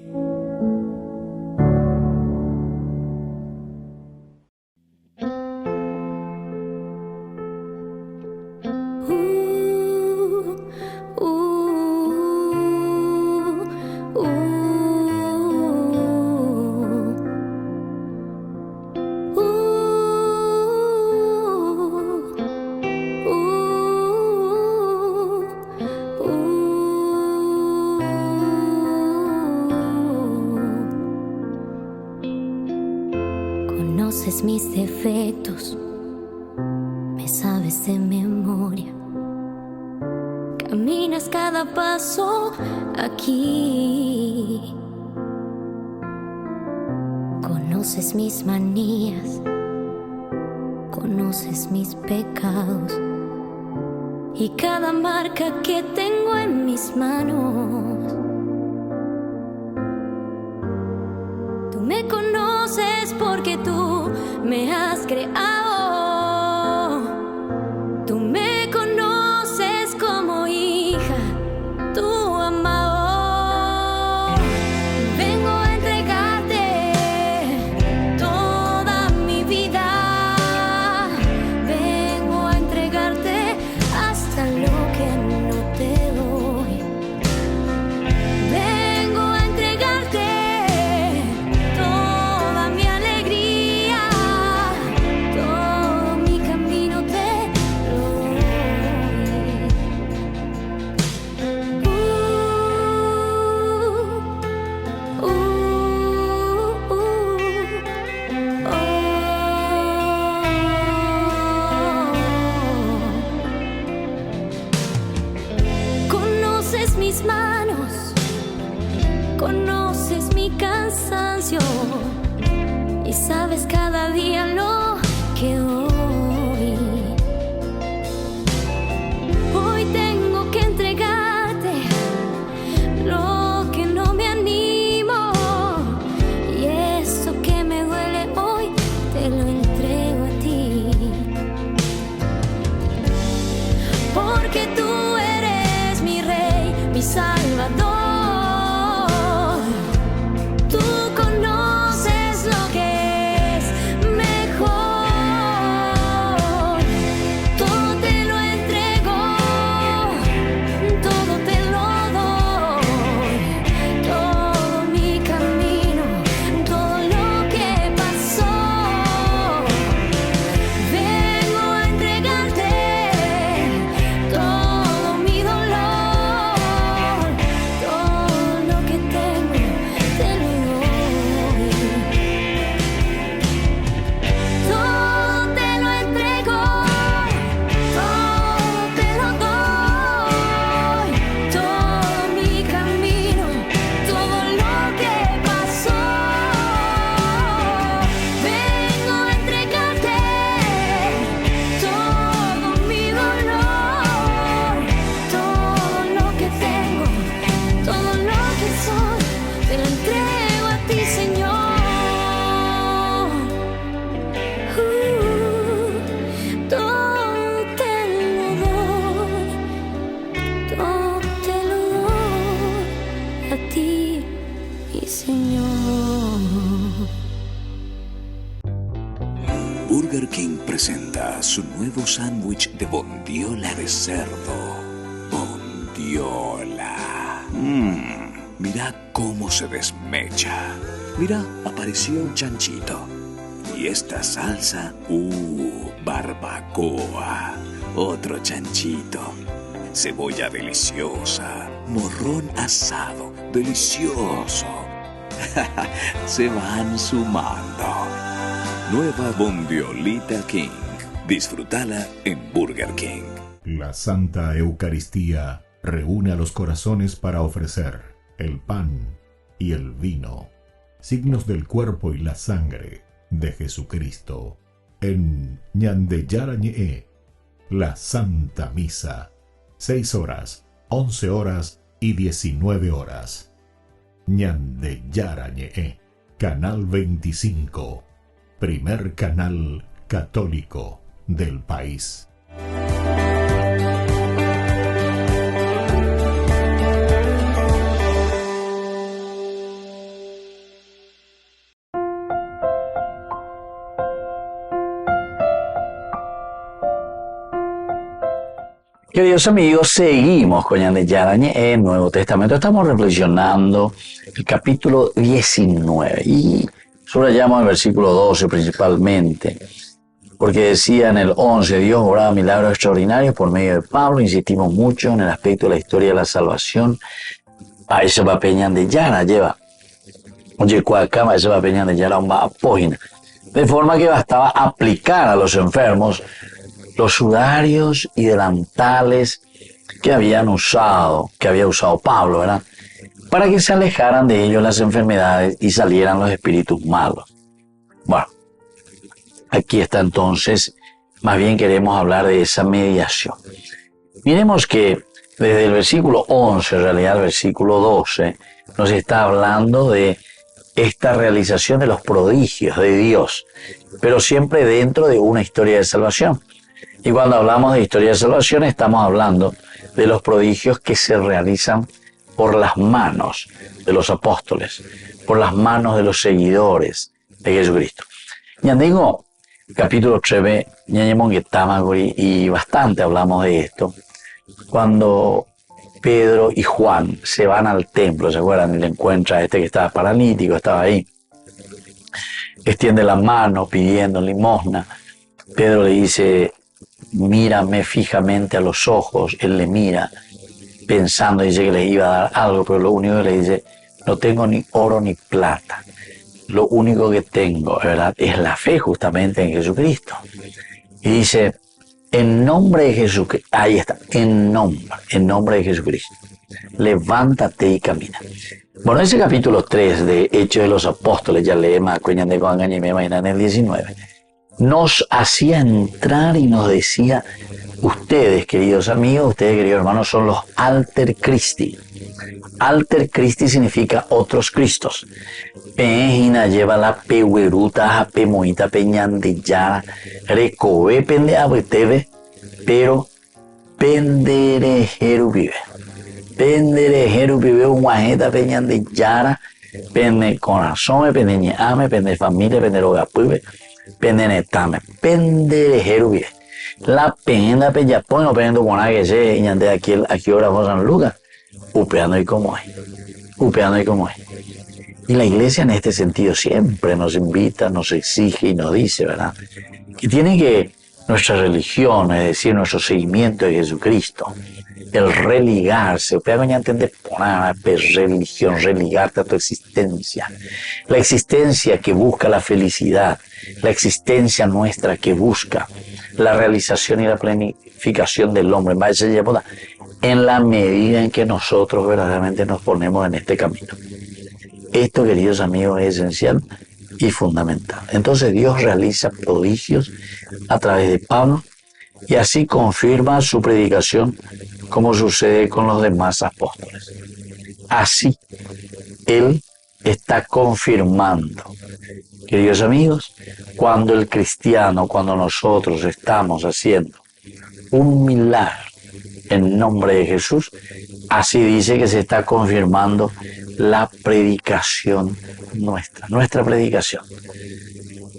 Conoces mis defectos, me sabes de memoria. Caminas cada paso aquí. Conoces mis manías, conoces mis pecados y cada marca que tengo en mis manos. Tú me conoces porque tú me has creado. Tú me conoces como hija, tu amado. Vengo a entregarte toda mi vida. Vengo a entregarte hasta lo que no te doy. Vengo a entregarte sabes cada día lo que doy. Hoy tengo que entregarte lo que no me animo, y eso que me duele hoy te lo entrego a ti, porque tú eres mi rey, mi salvador. Tú conoces lo que es mejor. Todo te lo entrego, todo te lo doy, todo mi camino, todo lo que pasó. Vengo a entregarte todo mi dolor, todo lo que tengo te lo doy. Todo te lo entrego, todo te lo doy, todo mi camino, todo lo que pasó. Vengo a entregarte todo mi dolor, todo lo que tengo, todo lo que soy, te lo entrego a ti, Señor. Todo te lo doy, todo te lo doy a ti, mi Señor. Burger King presenta su nuevo sándwich de bondiola de cerdo. Bondiola. Mira cómo se desmecha. Mira, apareció un chanchito. Y esta salsa, barbacoa. Otro chanchito. Cebolla deliciosa. Morrón asado, delicioso. Se van sumando. Nueva Bondiolita King. Disfrútala en Burger King. La Santa Eucaristía reúne a los corazones para ofrecer el pan y el vino, signos del cuerpo y la sangre de Jesucristo. En Ñande Yarañe, la Santa Misa, 6 horas, 11 horas y 19 horas. Ñande Yarañe, Canal 25, primer canal católico del país. Queridos amigos, seguimos con Ñande Yarañe en Nuevo Testamento. Estamos reflexionando el capítulo 19 y subrayamos el versículo 12 principalmente, porque decía en el 11, Dios obraba milagros extraordinarios por medio de Pablo. Insistimos mucho en el aspecto de la historia de la salvación. A ese va Ñande Yara lleva. Oye, cuacama, ese va Ñande Yara un página. De forma que bastaba aplicar a los enfermos los sudarios y delantales que había usado Pablo, ¿verdad? Para que se alejaran de ellos las enfermedades y salieran los espíritus malos. Bueno, aquí está entonces, más bien queremos hablar de esa mediación. Miremos que desde el versículo 11, en realidad el versículo 12, nos está hablando de esta realización de los prodigios de Dios, pero siempre dentro de una historia de salvación. Y cuando hablamos de historia de salvación, estamos hablando de los prodigios que se realizan por las manos de los apóstoles, por las manos de los seguidores de Jesucristo. Ya digo, capítulo 3, y bastante hablamos de esto, cuando Pedro y Juan se van al templo, ¿se acuerdan? Y le encuentra a este que estaba paralítico, estaba ahí, extiende la mano pidiendo limosna. Pedro le dice, mírame fijamente a los ojos. Él le mira, pensando, dice que les iba a dar algo, pero lo único que le dice, no tengo ni oro ni plata. Lo único que tengo, ¿verdad?, es la fe justamente en Jesucristo. Y dice, en nombre de Jesucristo, ahí está, en nombre de Jesucristo. levántate y camina. Bueno, ese capítulo 3 de Hechos de los Apóstoles, ya leemos en el 19, nos hacía entrar y nos decía, ustedes, queridos amigos, ustedes, queridos hermanos, son los Alter Christi. Alter Christi significa otros Cristos. Pejina lleva la pehueruta, a pemoita, peñandillara, recobe, pendeabeteve, pero penderejeru vive. Penderejeru vive un guajeta, peñandillara, pende corazón, pende ñame, pende familia, pende rogapuive, pende netame, penderejeru vive. La penda peyapón, no pendo con que se ñande aquí ahora vos San Lucas, upeando y como es. Upeando y como es. Y la iglesia en este sentido siempre nos invita, nos exige y nos dice, ¿verdad? Que tiene que nuestra religión, es decir, nuestro seguimiento de Jesucristo, el religarse, entender religión, religarte a tu existencia, la existencia que busca la felicidad, la existencia nuestra que busca la realización y la planificación del hombre, en la medida en que nosotros verdaderamente nos ponemos en este camino. Esto, queridos amigos, es esencial y fundamental. Entonces Dios realiza prodigios a través de Pablo y así confirma su predicación como sucede con los demás apóstoles. Así, Él está confirmando. Queridos amigos, cuando el cristiano, cuando nosotros estamos haciendo un milagro en nombre de Jesús, así dice que se está confirmando la predicación nuestra predicación.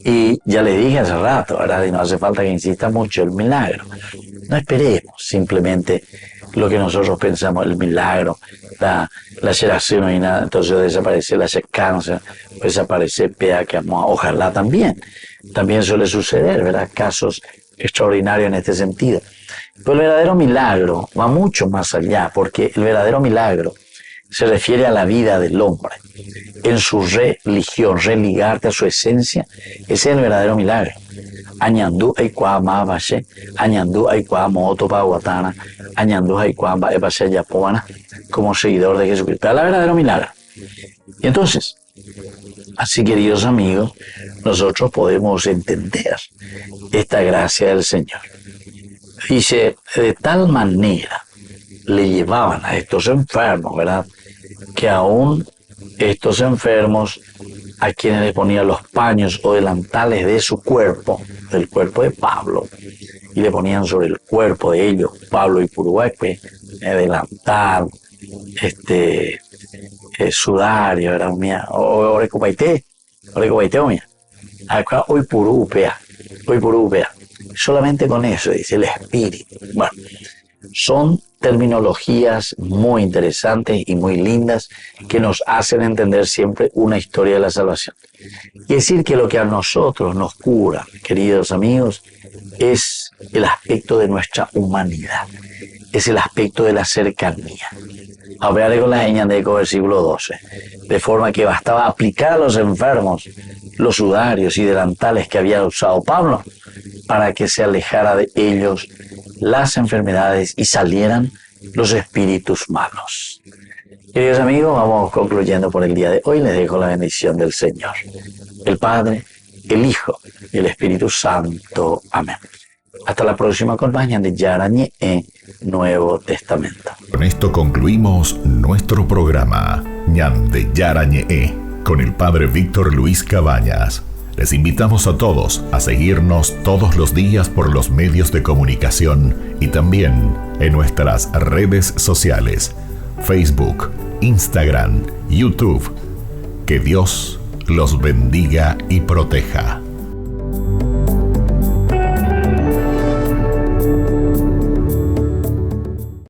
Y ya le dije hace rato, ¿verdad? Y no hace falta que insista mucho, el milagro. No esperemos simplemente lo que nosotros pensamos, el milagro, la geración y nada, entonces desaparece la cáncer, desaparece PA, que ojalá también suele suceder, ¿verdad? Casos extraordinarios en este sentido. Pero el verdadero milagro va mucho más allá, porque el verdadero milagro se refiere a la vida del hombre, en su religión, religarte a su esencia, ese es el verdadero milagro. Añandú aikua mabashe, añandú aikua moto paguatana, añandú aikua baebashe yapoana, como seguidor de Jesucristo. Es el verdadero milagro. Y entonces, así, queridos amigos, nosotros podemos entender esta gracia del Señor. Dice, de tal manera le llevaban a estos enfermos, ¿verdad? Que aún estos enfermos, a quienes les ponían los paños o delantales de su cuerpo, del cuerpo de Pablo, y le ponían sobre el cuerpo de ellos, Pablo y Purueque, delantal, sudario, era mía, o recupaité, mía. Acá hoy Purupea. Solamente con eso, dice el Espíritu. Bueno, son terminologías muy interesantes y muy lindas que nos hacen entender siempre una historia de la salvación. Y decir que lo que a nosotros nos cura, queridos amigos, es el aspecto de nuestra humanidad, es el aspecto de la cercanía. Hablaré con la señal de versículo 12, de forma que bastaba aplicar a los enfermos los sudarios y delantales que había usado Pablo para que se alejara de ellos las enfermedades y salieran los espíritus malos. Queridos amigos, vamos concluyendo por el día de hoy. Les dejo la bendición del Señor, el Padre, el Hijo y el Espíritu Santo. Amén. Hasta la próxima compañía de Yarañe Nuevo Testamento. Con esto concluimos nuestro programa Ñande Yarañe con el Padre Víctor Luis Cabañas. Les invitamos a todos a seguirnos todos los días por los medios de comunicación y también en nuestras redes sociales, Facebook, Instagram, YouTube. Que Dios los bendiga y proteja.